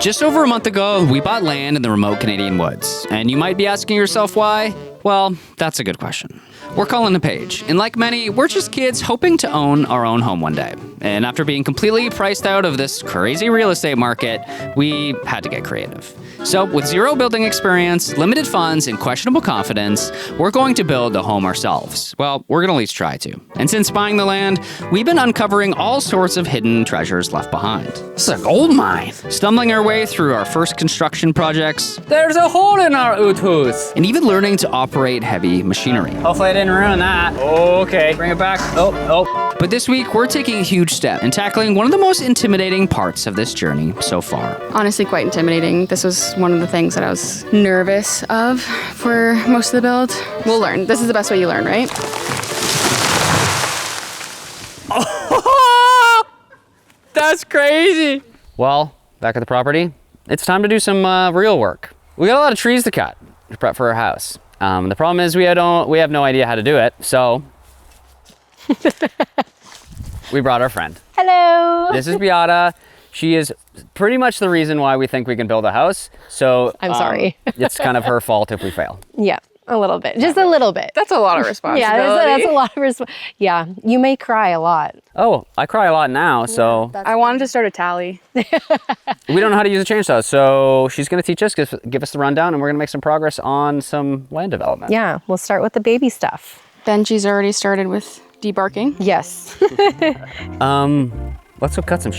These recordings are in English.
Just over a month ago, we bought land in the remote Canadian woods. And you might be asking yourself why? Well, that's a good question. We're Colin and Paige, and like many, we're just kids hoping to own our own home one day. And after being completely priced out of this crazy real estate market, we had to get creative. So with zero building experience, limited funds, and questionable confidence, we're going to build a home ourselves. Well, we're going to at least try to. And since buying the land, we've been uncovering all sorts of hidden treasures left behind. This is a gold mine. Stumbling our way through our first construction projects. There's a hole in our Utus. And even learning to operate heavy machinery. Hopefully I didn't ruin that. Okay, bring it back. Oh. But this week, we're taking a huge step and tackling one of the most intimidating parts of this journey so far. Honestly, quite intimidating. This was one of the things that I was nervous of for most of the build. We'll learn. This is the best way you learn, right? Oh, that's crazy. Well, back at the property, it's time to do some real work. We got a lot of trees to cut to prep for our house. The problem is we have no idea how to do it, so we brought our friend. Hello. This is Biata. She is pretty much the reason why we think we can build a house. So I'm sorry. It's kind of her fault if we fail. Yeah, a little bit, just a little bit. That's a lot of responsibility. Yeah, that's a lot of Yeah, you may cry a lot. Oh, I cry a lot now, so. I wanted to start a tally. We don't know how to use a chainsaw, so she's gonna teach us, give us the rundown, and we're gonna make some progress on some land development. Yeah, we'll start with the baby stuff. Benji's already started with debarking. Yes. Let's go cut some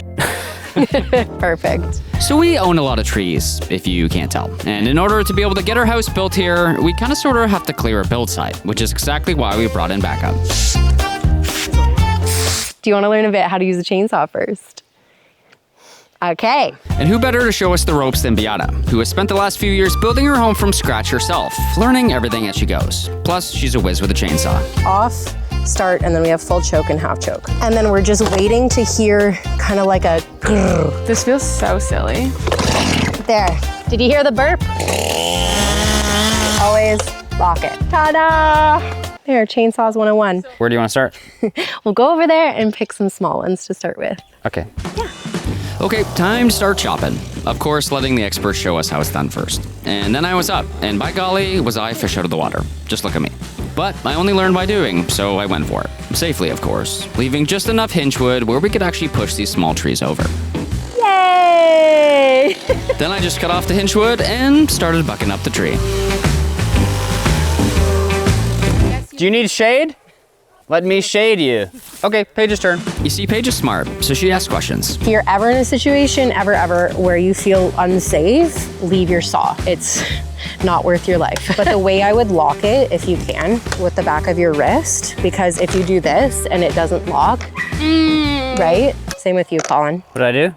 Perfect. So we own a lot of trees, if you can't tell. And in order to be able to get our house built here, we kind of sort of have to clear a build site, which is exactly why we brought in backup. Do you want to learn a bit how to use a chainsaw first? Okay. And who better to show us the ropes than Biata, who has spent the last few years building her home from scratch herself, learning everything as she goes. Plus, she's a whiz with a chainsaw. Off, start, and then we have full choke and half choke. And then we're just waiting to hear kind of like a grrr. This feels so silly. There. Did you hear the burp? Always lock it. Ta-da! There, chainsaws 101. Where do you want to start? We'll go over there and pick some small ones to start with. Okay. Okay, time to start chopping. Of course, letting the experts show us how it's done first. And then I was up, and by golly, was I fish out of the water. Just look at me. But I only learned by doing, so I went for it. Safely, of course, leaving just enough hinge wood where we could actually push these small trees over. Yay! Then I just cut off the hinge wood and started bucking up the tree. Do you need shade? Let me shade you. Okay, Paige's turn. You see, Paige is smart, so she asks questions. If you're ever in a situation, ever, where you feel unsafe, leave your saw. It's not worth your life. But the way I would lock it, if you can, with the back of your wrist, because if you do this and it doesn't lock, right? Same with you, Colin. What did I do?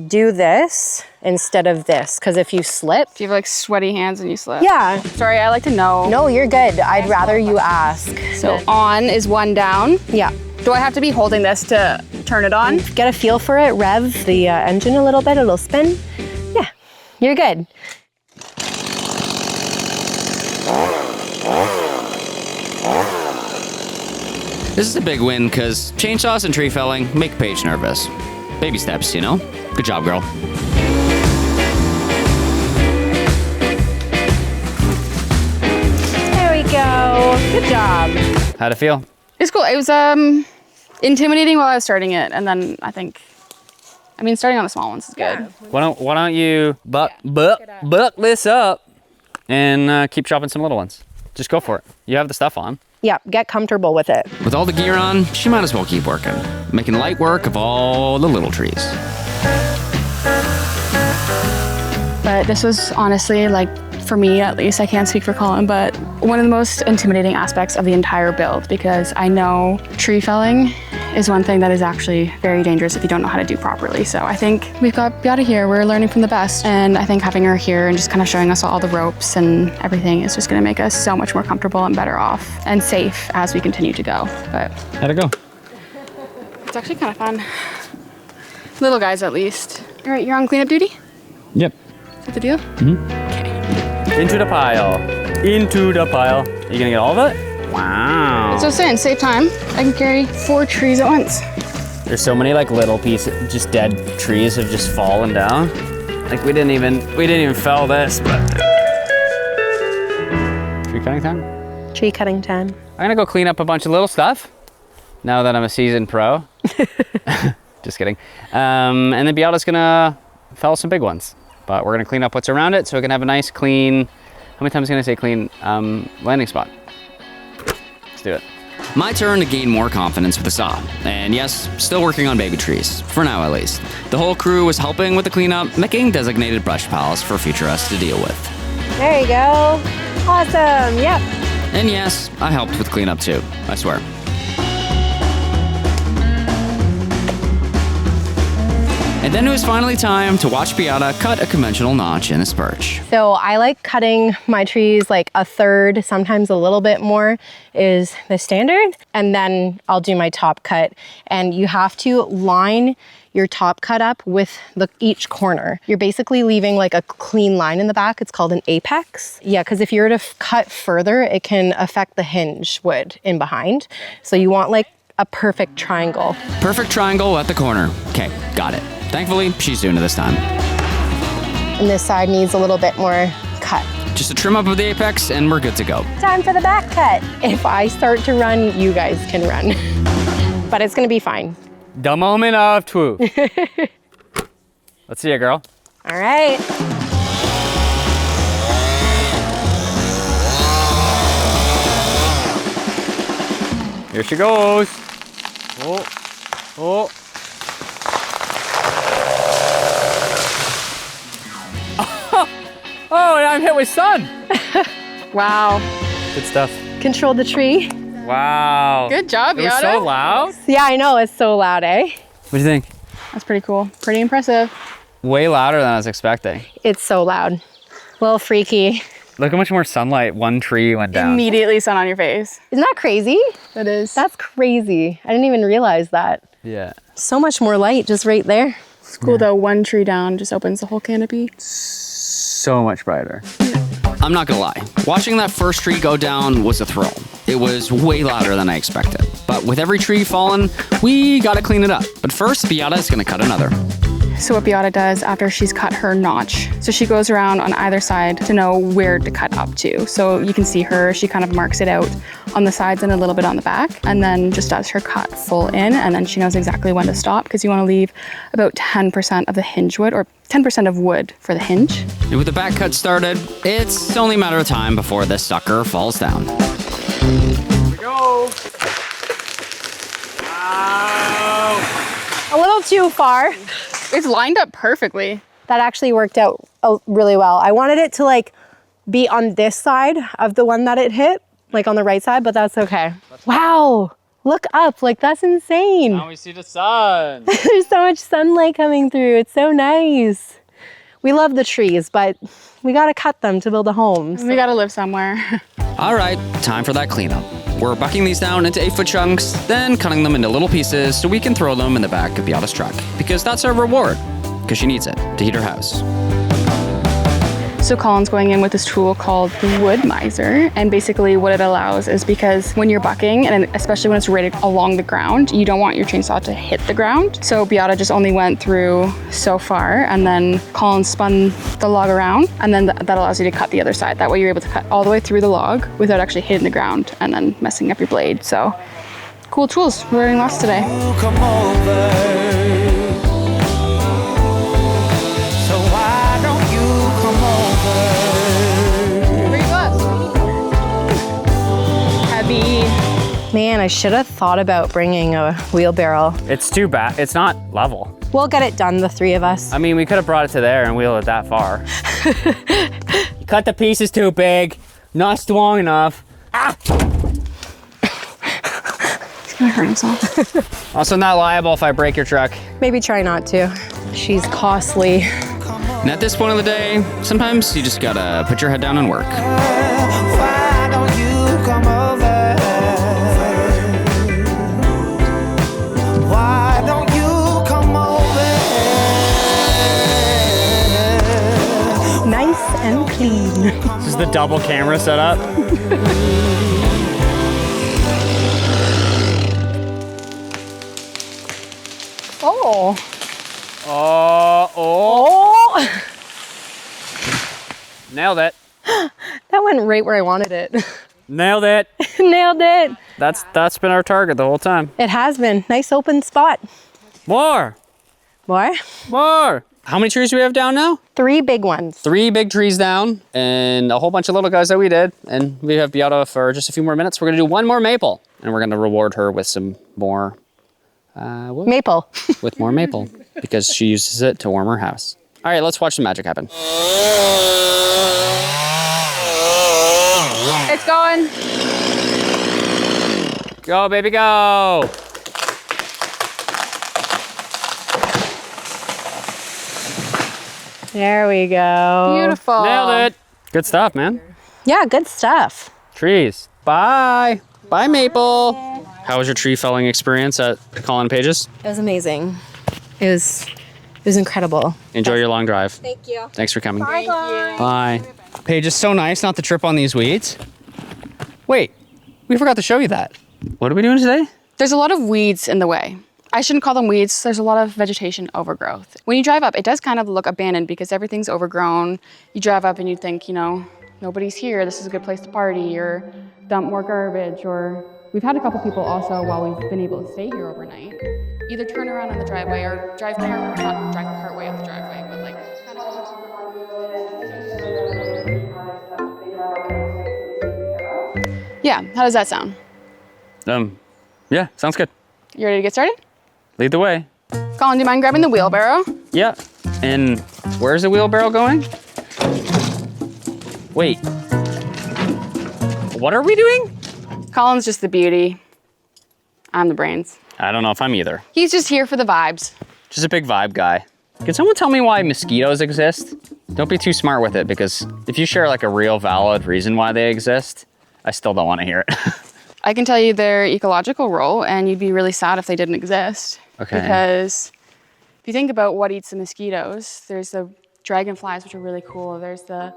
Do this instead of this, because if you slip. Do you have like sweaty hands and you slip? Yeah. Sorry, I like to know. No, you're good. I'd rather you ask. So on is one down. Yeah. Do I have to be holding this to turn it on? Get a feel for it, rev the engine a little bit, it'll spin. Yeah, you're good. This is a big win because chainsaws and tree felling make Paige nervous. Baby steps, you know? Good job, girl. There we go. Good job. How'd it feel? It's cool. It was intimidating while I was starting it, and then starting on the small ones is good. Why don't you buck this up and keep chopping some little ones? Just go for it. You have the stuff on. Yeah, get comfortable with it. With all the gear on, she might as well keep working, making light work of all the little trees. But this was honestly, like, for me at least, I can't speak for Colin, but one of the most intimidating aspects of the entire build, because I know tree felling is one thing that is actually very dangerous if you don't know how to do properly. So I think we've got Biata here, we're learning from the best, and I think having her here and just kind of showing us all the ropes and everything is just gonna make us so much more comfortable and better off and safe as we continue to go. But How'd it go? it's actually kind of fun. Little guys at least. All right, you're on cleanup duty? Yep. Is that the deal? Into the pile. Into the pile. Are you gonna get all of it? Wow. So saying, save time. I can carry 4 trees at once. There's so many like little pieces, just dead trees have just fallen down. Like we didn't even fell this, but. Tree cutting time? Tree cutting time. I'm gonna go clean up a bunch of little stuff now that I'm a seasoned pro. Just kidding. And then Biata's gonna fell some big ones, but we're gonna clean up what's around it so we can have a nice clean, how many times can I say clean, landing spot? Let's do it. My turn to gain more confidence with the saw. And yes, still working on baby trees, for now at least. The whole crew was helping with the cleanup, making designated brush piles for future us to deal with. There you go. Awesome, yep. And yes, I helped with cleanup too, I swear. And then it was finally time to watch Biata cut a conventional notch in his perch. So I like cutting my trees like a third, sometimes a little bit more is the standard. And then I'll do my top cut. And you have to line your top cut up with each corner. You're basically leaving like a clean line in the back. It's called an apex. Yeah, because if you were to cut further, it can affect the hinge wood in behind. So you want like a perfect triangle. Perfect triangle at the corner. Okay, got it. Thankfully, she's doing it this time. And this side needs a little bit more cut. Just a trim up of the apex and we're good to go. Time for the back cut. If I start to run, you guys can run. But it's gonna be fine. The moment of truth. Let's see it, girl. All right. Here she goes. Oh, oh. Oh, and I'm hit with sun. Wow. Good stuff. Control the tree. Wow. Good job, It was Biata. so loud. Yeah, I know, it's so loud, eh? What do you think? That's pretty cool. Pretty impressive. Way louder than I was expecting. It's so loud. A little freaky. Look how much more sunlight one tree went down. Immediately sun on your face. Isn't that crazy? That is. That's crazy. I didn't even realize that. Yeah. So much more light just right there. It's cool though. One tree down just opens the whole canopy. So much brighter. I'm not gonna lie, watching that first tree go down was a thrill. It was way louder than I expected. But with every tree fallen, we gotta clean it up. But first, Biata is gonna cut another. So what Biata does after she's cut her notch, so she goes around on either side to know where to cut up to. So you can see her, she kind of marks it out on the sides and a little bit on the back, and then just does her cut full in, and then she knows exactly when to stop because you want to leave about 10% of the hinge wood, or 10% of wood for the hinge. And with the back cut started, it's only a matter of time before this sucker falls down. Here we go. Wow. A little too far. It's lined up perfectly. That actually worked out really well. I wanted it to like be on this side of the one that it hit, like on the right side, but that's okay. Wow, look up, like that's insane. Now we see the sun. There's so much sunlight coming through. It's so nice. We love the trees, but we gotta cut them to build a home. We gotta live somewhere. All right, time for that cleanup. We're bucking these down into 8-foot chunks, then cutting them into little pieces so we can throw them in the back of Biata's truck. Because that's our reward, because she needs it to heat her house. So Colin's going in with this tool called the wood miser, and basically what it allows is, because when you're bucking, and especially when it's rated along the ground, you don't want your chainsaw to hit the ground. So Biata just only went through so far, and then Colin spun the log around, and then that allows you to cut the other side. That way you're able to cut all the way through the log without actually hitting the ground and then messing up your blade. So cool tools. We're learning lots today. Come over. So why don't you come over? Pretty close. Heavy. Man, I should have thought about bringing a wheelbarrow. It's too bad. It's not level. We'll get it done, the three of us. I mean, we could have brought it to there and wheeled it that far. Cut the pieces too big. Not strong enough. He's gonna hurt himself. Also not liable if I break your truck. Maybe try not to. She's costly. And at this point of the day, sometimes you just gotta put your head down and work. Why don't you come over? Why don't you come over? Nice and clean. This is the double camera setup. Oh. Oh. Oh! Nailed it. That went right where I wanted it. Nailed it. Nailed it. That's been our target the whole time. It has been. Nice open spot. More. More? More. How many trees do we have down now? 3 big ones. 3 big trees down and a whole bunch of little guys that we did. And we have Biata for just a few more minutes. We're gonna do 1 more maple and we're gonna reward her with some more wood. Maple. With more maple because she uses it to warm her house. All right, let's watch the magic happen. It's going. Go, baby, go. There we go. Beautiful. Nailed it. Good stuff, man. Yeah, good stuff. Trees. Bye. Bye, Maple. How was your tree felling experience at Colin and Paige's? It was amazing. It was incredible. Enjoy your long drive. Thank you. Thanks for coming. Bye. Bye. Paige, it's so nice not to trip on these weeds. Wait, we forgot to show you that. What are we doing today? There's a lot of weeds in the way. I shouldn't call them weeds. There's a lot of vegetation overgrowth. When you drive up, it does kind of look abandoned because everything's overgrown. You drive up and you think, you know, nobody's here. This is a good place to party or dump more garbage. Or we've had a couple people also, while we've been able to stay here overnight, either turn around on the driveway or not drive part way up the driveway, but like kind of. Yeah, how does that sound? Yeah, sounds good. You ready to get started? Lead the way. Colin, do you mind grabbing the wheelbarrow? Yeah. And where's the wheelbarrow going? Wait. What are we doing? Colin's just the beauty. I'm the brains. I don't know if I'm either. He's just here for the vibes. Just a big vibe guy. Can someone tell me why mosquitoes exist? Don't be too smart with it because if you share like a real valid reason why they exist, I still don't want to hear it. I can tell you their ecological role, and you'd be really sad if they didn't exist. Okay. Because if you think about what eats the mosquitoes, there's the dragonflies, which are really cool. There's the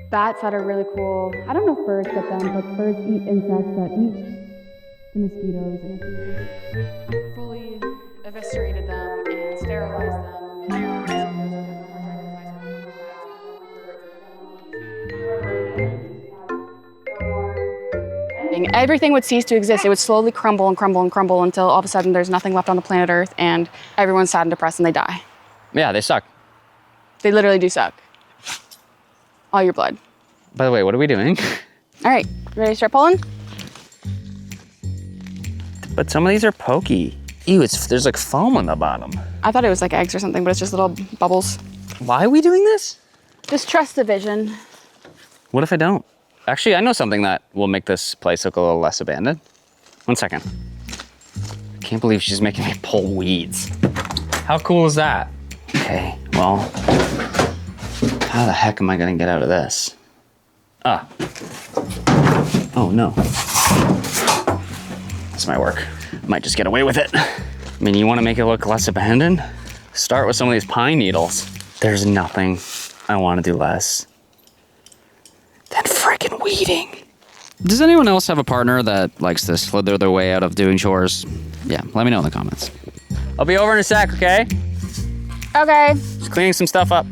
bats that are really cool. I don't know if birds get them, but birds eat insects that eat the mosquitoes. And if you fully eviscerated them and sterilized them, everything would cease to exist. It would slowly crumble and crumble and crumble until all of a sudden there's nothing left on the planet Earth and everyone's sad and depressed and they die. Yeah, they suck. They literally do suck. All your blood. By the way, what are we doing? All right, ready to start pulling? But some of these are pokey. Ew, there's like foam on the bottom. I thought it was like eggs or something, but it's just little bubbles. Why are we doing this? Just trust the vision. What if I don't? Actually, I know something that will make this place look a little less abandoned. 1 second. I can't believe she's making me pull weeds. How cool is that? Okay, well, how the heck am I gonna get out of this? Ah. Oh no. This might work. Might just get away with it. I mean, you wanna make it look less abandoned? Start with some of these pine needles. There's nothing I wanna do less than frickin' weeding. Does anyone else have a partner that likes to slither their way out of doing chores? Yeah, let me know in the comments. I'll be over in a sec, okay? Okay. Just cleaning some stuff up.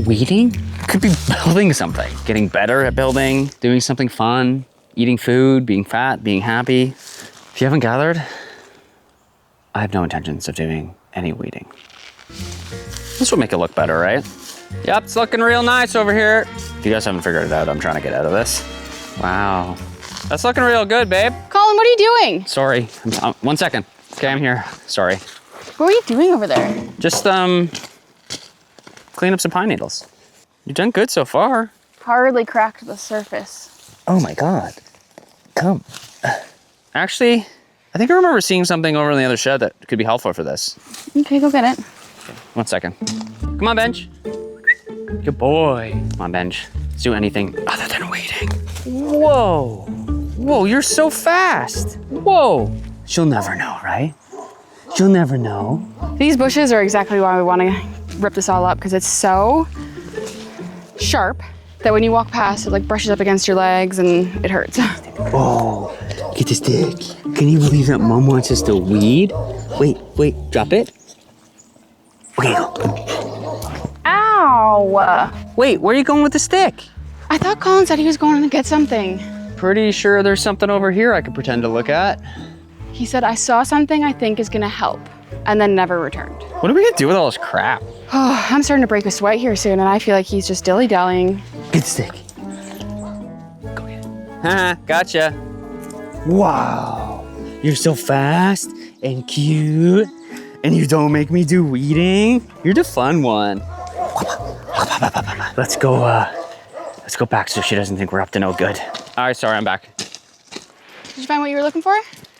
Weeding? Could be building something. Getting better at building, doing something fun, eating food, being fat, being happy. If you haven't gathered, I have no intentions of doing any weeding. This will make it look better, right? Yep, it's looking real nice over here. If you guys haven't figured it out, I'm trying to get out of this. Wow. That's looking real good, babe. Colin, what are you doing? Sorry. 1 second. Okay, I'm here. Sorry. What are you doing over there? Just, clean up some pine needles. You've done good so far. Hardly cracked the surface. Oh my God. Come. Actually, I think I remember seeing something over in the other shed that could be helpful for this. Okay, go get it. 1 second. Come on, Bench. Good boy. Come on, Bench. Let's do anything other than waiting. Whoa. Whoa, you're so fast. Whoa. She'll never know, right? She'll never know. These bushes are exactly why we want to rip this all up, because it's so sharp that when you walk past, it like brushes up against your legs and it hurts. Oh, get this stick. Can you believe that Mom wants us to weed? Wait, drop it. Okay, go. Ow! Wait, where are you going with the stick? I thought Colin said he was going to get something. Pretty sure there's something over here I could pretend to look at. He said, I saw something I think is gonna help, and then never returned. What are we gonna do with all this crap? Oh, I'm starting to break a sweat here soon, and I feel like he's just dilly-dallying. Good stick. Go get it. Haha, gotcha. Wow, you're so fast and cute, and you don't make me do weeding. You're the fun one. Let's go back so she doesn't think we're up to no good. All right, sorry, I'm back. Did you find what you were looking for?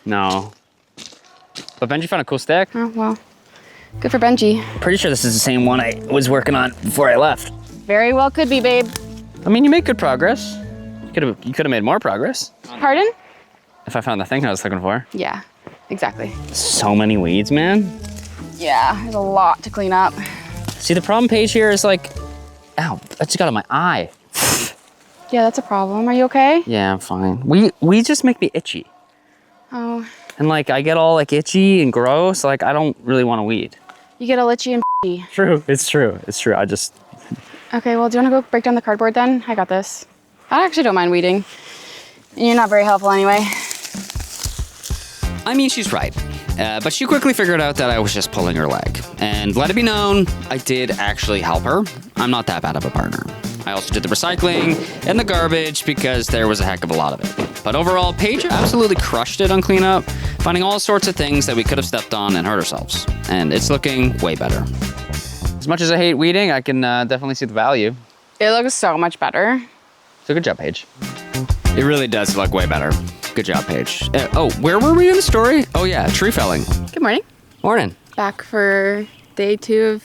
No. But Benji found a cool stick. Oh, well, good for Benji. Pretty sure this is the same one I was working on before I left. Very well could be, babe. I mean, you made good progress. You could have made more progress. Pardon? If I found the thing I was looking for. Yeah, exactly. So many weeds, man. Yeah, there's a lot to clean up. See, the problem, Paige, here is like, ow, I just got on my eye. Yeah, that's a problem. Are you okay? Yeah, I'm fine. We just make me itchy. Oh, And like, I get all like itchy and gross. Like, I don't really want to weed. you get all itchy and True, it's true. It's true. I just, Okay, well, do you want to go break down the cardboard then? I got this. I actually don't mind weeding. And you're not very helpful anyway. I mean, she's right. But she quickly figured out that I was just pulling her leg. And let it be known, I did actually help her. I'm not that bad of a partner. I also did the recycling and the garbage because there was a heck of a lot of it. But overall, Paige absolutely crushed it on cleanup, finding all sorts of things that we could have stepped on and hurt ourselves. And it's looking way better. as much as I hate weeding, I can definitely see the value. It looks so much better. So good job, Paige. It really does look way better. Good job, Paige. Oh, where were we in the story? Oh yeah, tree felling. Good morning. Morning. Back for day 2 of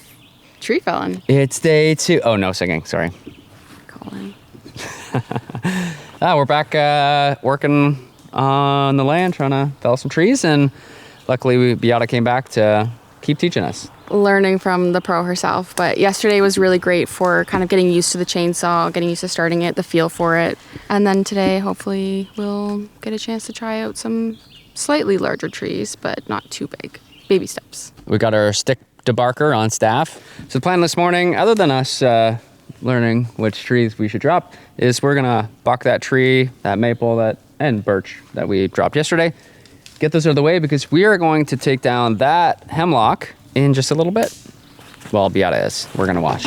tree felling. It's day 2. Oh, no singing. Sorry. Colin. We're back working on the land, trying to fell some trees, and luckily Biata came back to keep teaching us. Learning from the pro herself, but yesterday was really great for kind of getting used to the chainsaw, getting used to starting it, the feel for it. And then today, hopefully, we'll get a chance to try out some slightly larger trees, but not too big. Baby steps. We got our stick debarker on staff. So the plan this morning, other than us learning which trees we should drop, is we're gonna buck that tree, that maple, and birch that we dropped yesterday. Get those out of the way because we are going to take down that hemlock in just a little bit. Well, Biata is. We're gonna watch.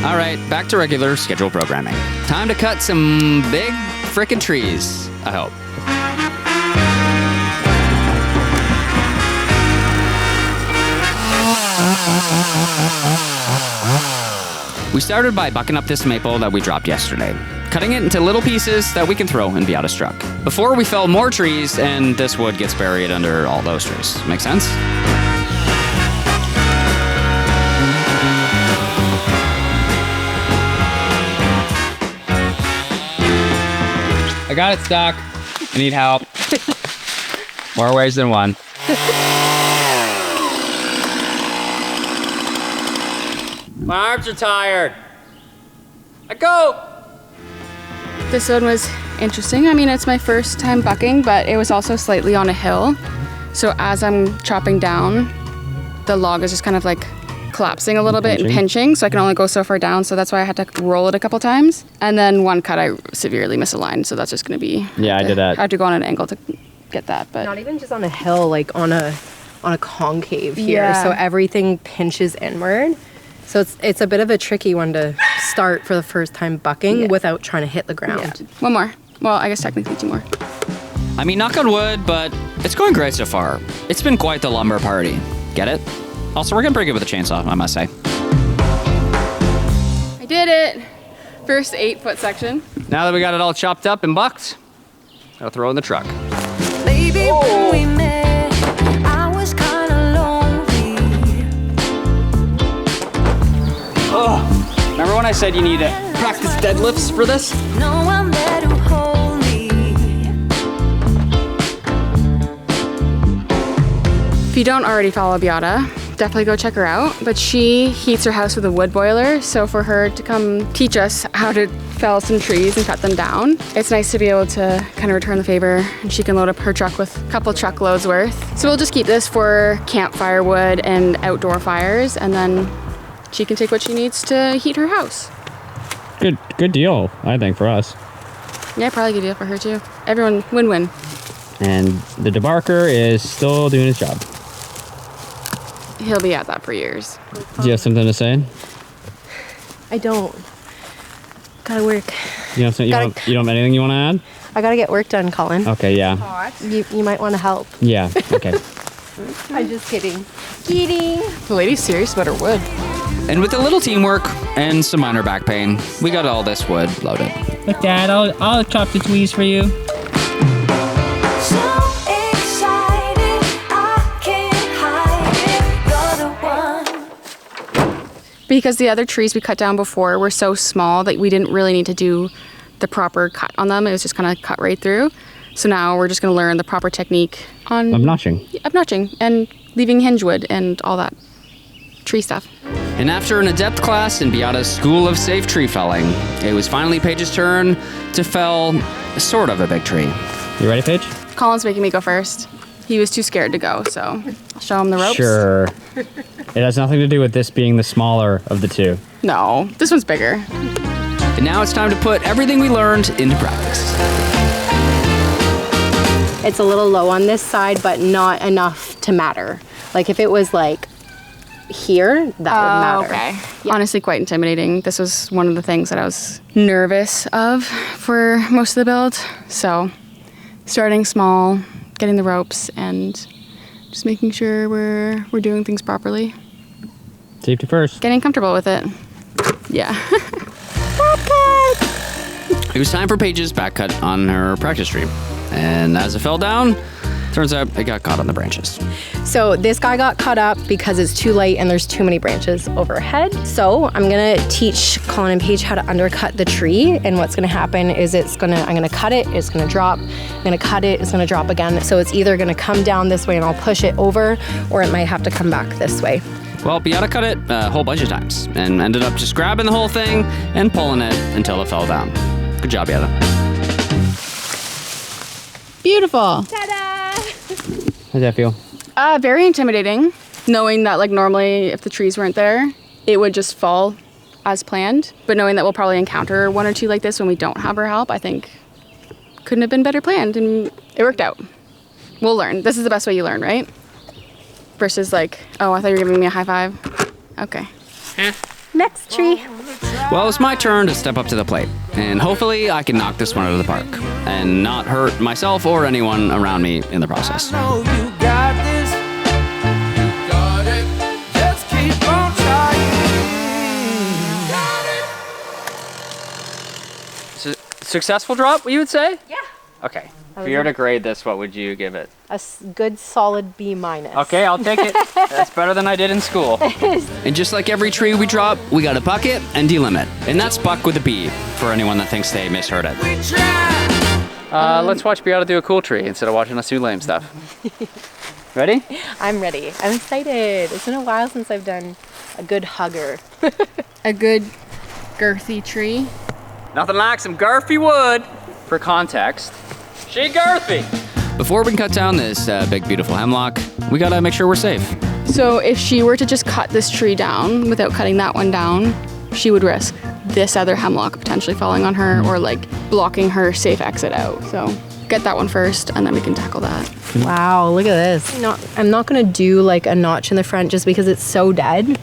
All right, back to regular scheduled programming. Time to cut some big frickin' trees, I hope. We started by bucking up this maple that we dropped yesterday, cutting it into little pieces that we can throw in Biata's truck. Before we fell more trees, and this wood gets buried under all those trees. Make sense? I got it stuck. I need help. More ways than one. My arms are tired. Let go. This one was interesting. I mean, it's my first time bucking, but it was also slightly on a hill. So as I'm chopping down, the log is just kind of like collapsing a little bit and pinching, so I can only go so far down, so that's why I had to roll it a couple times. And then one cut I severely misaligned, so that's just gonna be... Yeah, I did that. I had to go on an angle to get that, but... Not even just on a hill, like on a concave here. Yeah. So everything pinches inward. So it's a bit of a tricky one to start for the first time bucking without trying to hit the ground. Yeah. One more. Well, I guess technically 2 more. I mean, knock on wood, but it's going great so far. It's been quite the lumber party. Get it? Also, we're getting pretty good with the chainsaw, I must say. I did it! First 8-foot section. Now that we got it all chopped up and bucked, gotta throw it in the truck. Baby, when we met, I was kinda lonely. Remember when I said you need to practice deadlifts for this? No one there to hold me. If you don't already follow Biata, definitely go check her out. But she heats her house with a wood boiler, so for her to come teach us how to fell some trees and cut them down, it's nice to be able to kind of return the favor, and she can load up her truck with a couple truckloads worth. So we'll just keep this for campfire wood and outdoor fires, and then she can take what she needs to heat her house. Good deal, I think, for us. Yeah, probably a good deal for her too. Everyone win-win. And the debarker is still doing his job. He'll be at that for years. Do you have something to say? I don't. Gotta work. You don't have anything you want to add? I gotta get work done, Colin. Okay, yeah. You might want to help. Yeah, okay. I'm just kidding. Kidding. The lady's serious about her wood. And with a little teamwork and some minor back pain, we got all this wood loaded. Look, Dad, I'll chop the trees for you. So excited, I can't hide it. You're the one. Because the other trees we cut down before were so small that we didn't really need to do the proper cut on them. It was just kind of cut right through. So now we're just going to learn the proper technique on I'm notching. notching and leaving hinge wood and all that tree stuff. And after an adept class in Biata's School of Safe Tree Felling, it was finally Paige's turn to fell sort of a big tree. You ready, Paige? Colin's making me go first. He was too scared to go, so I'll show him the ropes. Sure. It has nothing to do with this being the smaller of the two. No, this one's bigger. And now it's time to put everything we learned into practice. It's a little low on this side, but not enough to matter. Like if it was like here, that would matter. Okay. Honestly, quite intimidating. This was one of the things that I was nervous of for most of the build. So starting small, getting the ropes, and just making sure we're doing things properly. Safety first. Getting comfortable with it. Yeah. It was time for Paige's back cut on her practice tree. And as it fell down, turns out it got caught on the branches. So this guy got cut up because it's too late and there's too many branches overhead. So I'm gonna teach Colin and Paige how to undercut the tree. And what's gonna happen is I'm gonna cut it, it's gonna drop. I'm gonna cut it, it's gonna drop again. So it's either gonna come down this way and I'll push it over, or it might have to come back this way. Well, Biata cut it a whole bunch of times and ended up just grabbing the whole thing and pulling it until it fell down. Good job, Biata. Beautiful. How's that feel? Very intimidating, knowing that like normally if the trees weren't there, it would just fall as planned. But knowing that we'll probably encounter one or two like this when we don't have our help, I think couldn't have been better planned, and it worked out. We'll learn. This is the best way you learn, right? Versus like, oh, I thought you were giving me a high five. Okay. Next tree. Well, it's my turn to step up to the plate, and hopefully I can knock this one out of the park and not hurt myself or anyone around me in the process. know you got this. You got it. Just keep on trying. Got it. Successful drop, you would say? Yeah. Okay. If you were to grade this, what would you give it? A good solid B minus. Okay, I'll take it. That's better than I did in school. And just like every tree we drop, we got to bucket and delimit. And that's buck with a B for anyone that thinks they misheard it. We try. Let's watch Biata do a cool tree instead of watching us do lame stuff. Ready? I'm ready. I'm excited. It's been a while since I've done a good hugger. A good girthy tree. Nothing like some girthy wood. For context, she girthy. Before we can cut down this big, beautiful hemlock, we got to make sure we're safe. So if she were to just cut this tree down without cutting that one down, she would risk this other hemlock potentially falling on her or like blocking her safe exit out. So get that one first and then we can tackle that. Wow, look at this. I'm not gonna do like a notch in the front just because it's so dead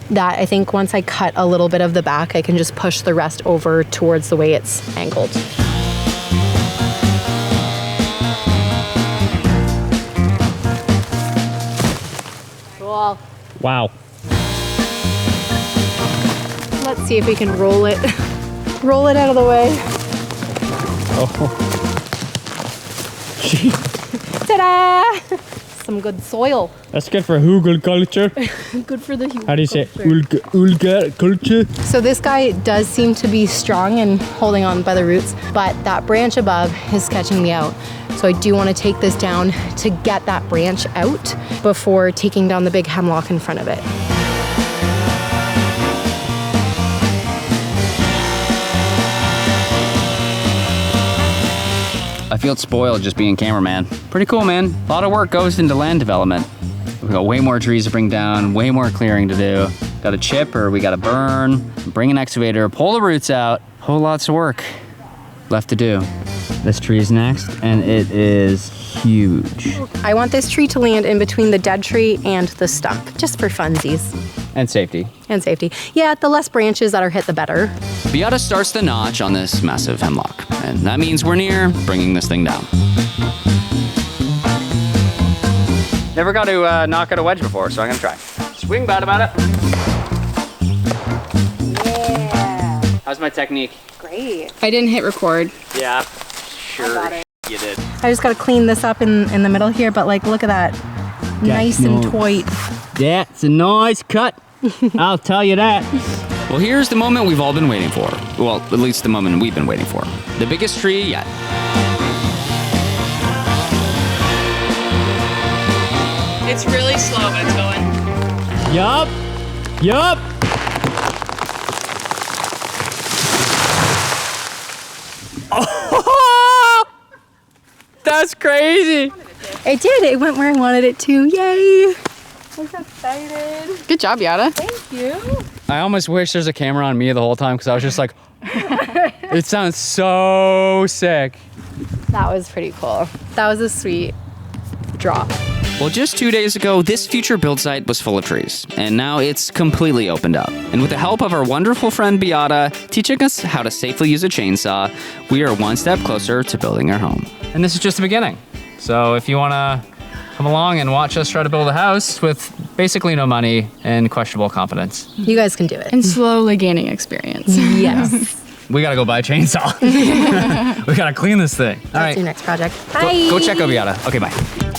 that I think once I cut a little bit of the back, I can just push the rest over towards the way it's angled. Cool. Wow. Let's see if we can roll it. Roll it out of the way. Oh. Ta-da! Some good soil. That's good for hugel culture. Good for the human. How do you say ulga culture? So this guy does seem to be strong and holding on by the roots, but that branch above is sketching me out. So I do want to take this down to get that branch out before taking down the big hemlock in front of it. I feel spoiled just being cameraman. Pretty cool, man. A lot of work goes into land development. We've got way more trees to bring down, way more clearing to do. Got to chip or we got to burn, bring an excavator, pull the roots out. Whole lots of work left to do. This tree is next, and it is huge. I want this tree to land in between the dead tree and the stump, just for funsies. And safety. And safety. Yeah, the less branches that are hit, the better. Biata starts the notch on this massive hemlock, and that means we're near bringing this thing down. Never got to knock out a wedge before, so I'm gonna try. Swing about it. Yeah. How's my technique? Great. I didn't hit record. Yeah, sure you did. I just gotta clean this up in the middle here, but like, look at that. Nice and tight. Yeah, it's a nice cut. I'll tell you that. Well, here's the moment we've all been waiting for. Well, at least the moment we've been waiting for. The biggest tree yet. It's really slow, but it's going. Yup. Oh, that's crazy. It did. It went where I wanted it to. Yay. I'm so excited. Good job, Biata. Thank you. I almost wish there's a camera on me the whole time because I was just like, it sounds so sick. That was pretty cool. That was a sweet drop. Well, just 2 days ago, this future build site was full of trees, and now it's completely opened up. And with the help of our wonderful friend Biata teaching us how to safely use a chainsaw, we are one step closer to building our home. And this is just the beginning. So if you want to come along and watch us try to build a house with basically no money and questionable confidence, You guys can do it. And slowly gaining experience. Yes. we got to go buy a chainsaw. We got to clean this thing. All That's right, your next project. Bye. go check out Biata. Okay, bye.